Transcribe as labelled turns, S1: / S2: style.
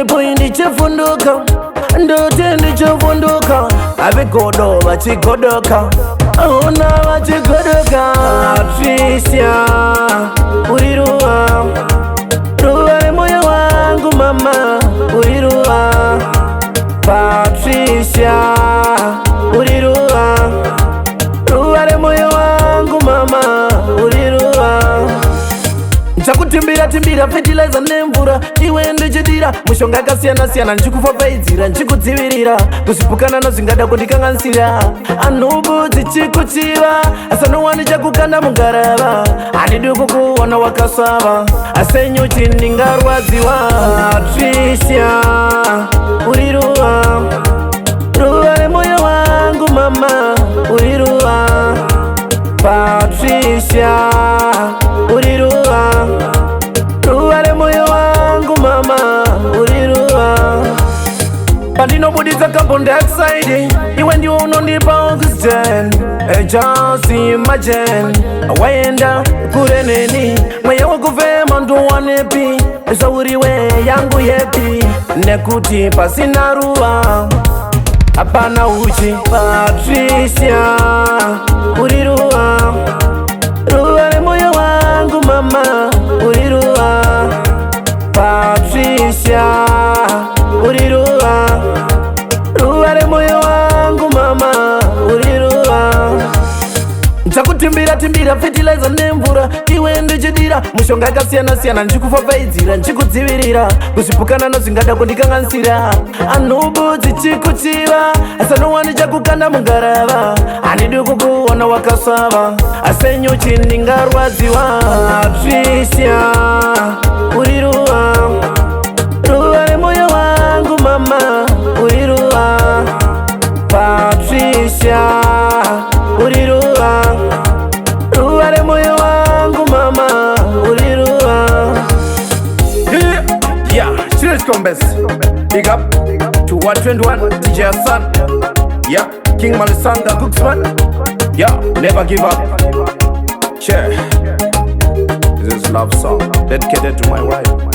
S1: panepo ndichifunduka, ndote ndichifunduka, avigodo vachigodoka, aona vachigodoka. Patricia uriruwa, ruwa remoyo wangu mama uriruwa. Patricia uriruwa, ruwa remoyo wangu mama uriruwa. Nchakutimbira timbira fertilizer nemvura, iwe ndichidira mushonga yakasiyana siyana, nchikufafaidzira nchikudzivirira kuzvipukana zvingada kundikanganisira. Anhubu dzichikuchiva asanowani chakukanda mungarava, handidi kukuona wakasvava asenyuchi ndingarwadziwa. Patricia uriruwa, ruwa remoyo wangu mama uriruwa. Patricia uriruwa, ruwa remoyo wangu mama uriruwa. Pandinobuditsa carbon dioxide, iwe ndiwo unondipa oxygen. Just imagine waenda kure neni, mweya wakufema ndowanepi, zvauriwe yangu yepi, nekuti pasina ruwa hapana uchi. Patricia uriruwa, ruwa remoyo wangu mama uriruwa. Patricia uriruwa, ruwa remoyo wangu mama uriruwa. Nchakutimbira timbira fertilizer nemvura, iwe ndichidira mushonga yakasiyana siyana, nchikufafaidzira nchikudzivirira kuzvipukana zvingada kundikanganisira. Anhubu dzichikuchiva asanowani chakukanda mungarava, handidi kukuona wakasvava asenyuchi ndingarwadziwa. Patricia uriruwa, ruwa remoyo wangu mama uriruwa. Patricia uriruwa, ruwa remoyo wangu mama uriruwa. Yeah, Chirish Kombes, big up to 121 DJ Hassan. Yeah, King Malisanga Cooksman. Yeah, never give up. Cheer. This is love song dedicated to my wife.